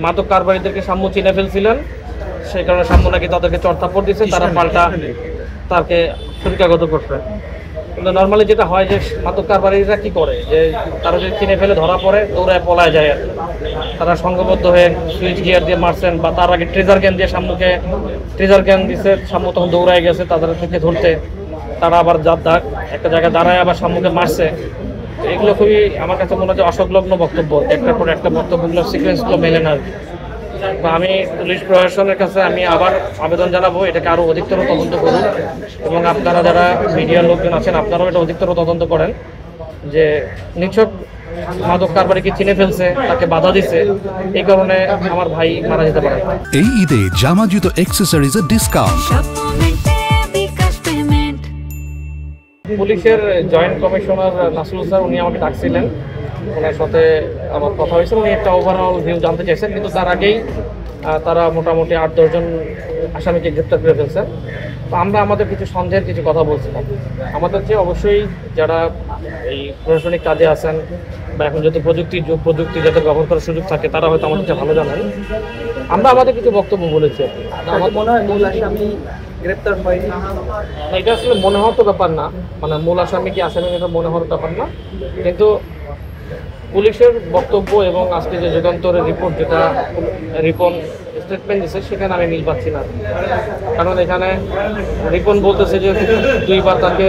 মাদক কারবারিদেরকে সাম্য চিনে ফেলছিলেন, সেই কারণে সাম্য নাকি তাদেরকে চড়থাপ্পড় দিচ্ছে, তারা পাল্টা তাকে ছুরিকাঘাত করছে। কিন্তু নর্মালি যেটা হয় যে মাদক কারবারিরা কি করে, যে তারা যদি চিনে ফেলে ধরা পড়ে দৌড়ায় পলায় যায় আর তারা সংঘবদ্ধ হয়ে সুইচ গিয়ার দিয়ে মারছেন, বা তার আগে ট্রেজার ক্যান দিয়ে সাম্যকে ট্রেজার ক্যান দিচ্ছে, সাম্য তখন দৌড়ায় গেছে তাদের থেকে ধরতে, তারা আবার একটা জায়গায় দাঁড়ায় আবার সাম্যকে মারছে। এগুলো খুবই আমার কাছে মনে হচ্ছে অসংলগ্ন বক্তব্য, একটার পর একটা বক্তব্যগুলো সিকোয়েন্সগুলো মেলে না। বা আমি পুলিশ প্রশাসনের কাছে আমি আবার আবেদন জানাবো, এটাকে আরও অধিকতর তদন্ত করুন, এবং আপনারা যারা মিডিয়ার লোকজন আছেন আপনারাও এটা অধিকতর তদন্ত করেন, যে নিছক মাদক কারবারিকে চিনে ফেলছে, তাকে বাধা দিছে, এই কারণে আমার ভাই মারা যেতে পারে। এই ঈদে জামা জুতো অ্যাক্সেসরিজের ডিসকাউন্ট। পুলিশের জয়েন্ট কমিশনার নাসরুল স্যার উনি আমাকে ডাকছিলেন, ওনার সাথে আমার কথা হয়েছিল, উনি একটা ওভারঅল ভিউ জানতে চাইছেন, কিন্তু তার আগেই তারা মোটামুটি 8-10 জন আসামিকে গ্রেপ্তার করে ফেলছেন। তো আমরা আমাদের কিছু সন্দেহের কিছু কথা বলছিলাম। আমাদের যে অবশ্যই যারা এই প্রশাসনিক কাজে আছেন বা এখন যত প্রযুক্তি যাতে ব্যবহার করার সুযোগ থাকে তারা হয়তো আমাদেরকে ভালো জানেন, আমরা আমাদের কিছু বক্তব্য বলেছি। আমার মনে হয় মূল আসামি গ্রেপ্তার হয়নি, এটা আসলে মনে হওয়ার তো ব্যাপার না, মানে মূল আসামি কি আসামি এটা মনে হওয়ার ব্যাপার না, কিন্তু পুলিশের বক্তব্য এবং আজকে যে যুগান্তরের রিপোর্ট, যেটা রিপন স্টেটমেন্ট দিচ্ছে, সেখানে আমি মিল পাচ্ছি না। কারণ এখানে রিপন বলতেছে যে 2বার তাকে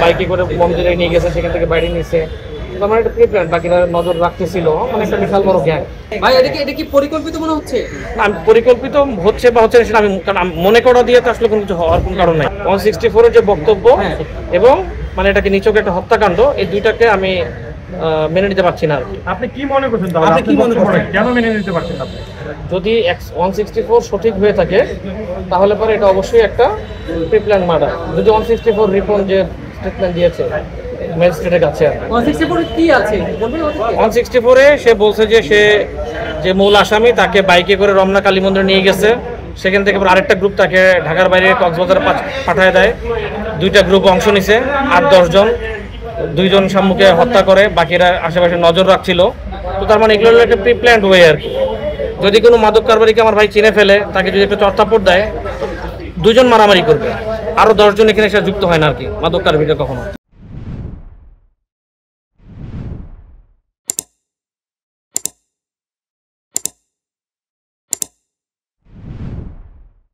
বাইকে করে মন্দিরে নিয়ে গেছে, সেখান থেকে বাইরে নিয়েছে, আমার একটা প্রিপ্ল্যান, বাকিরা নজর রাখতেছিল, মানে একটা বিশাল বড় গ্যাং। ভাই এটা কি পরিকল্পিত মনে হচ্ছে? আমি পরিকল্পিত হচ্ছে বা হচ্ছে সেটা আমি মনে করা দিয়ে তো আসলে কোনো কিছু হওয়ার কোনো কারণ নাই। 164-এর যে বক্তব্য এবং মানে এটাকে নিছক একটা হত্যাকাণ্ড, এই দুইটাকে আমি মেনে নিতে পারছি না আর কি। আপনি কি মনে করছেন, আপনি কি মনে করছেন, কেন মেনে নিতে পারছেন আপনি? যদি 164 সঠিক হয়ে থাকে তাহলে পরে এটা অবশ্যই একটা প্রিপ্ল্যান মার্ডার। যদি 164 রিপন যে স্টেটমেন্ট দিয়েছে ম্যাজিস্ট্রেটের কাছে, 164 কি আছে 164-এ সে বলছে যে সে যে মূল আসামি তাকে বাইকে করে রমনা কালী মন্দিরে নিয়ে গেছে, সেখান থেকে আরেকটা গ্রুপ তাকে ঢাকার বাইরে কক্সবাজারে পাঠায় দেয়, 2টা গ্রুপ অংশ নিছে, 8-10 জন, 2 জন সাম্যকে হত্যা করে, বাকিরা আশেপাশে নজর রাখছিল। তো তার মানে এগুলো একটা প্রি প্ল্যান্ড ওয়ে আর কি। যদি কোনো মাদক কারবারিকে আমার ভাই চিনে ফেলে, তাকে যদি একটা চড়থাপ্পড় দেয়, 2 জন মারামারি করবে, আরও 10 জন এখানে এসে যুক্ত হয় না আর কি মাদক কারবারিটা কখনো।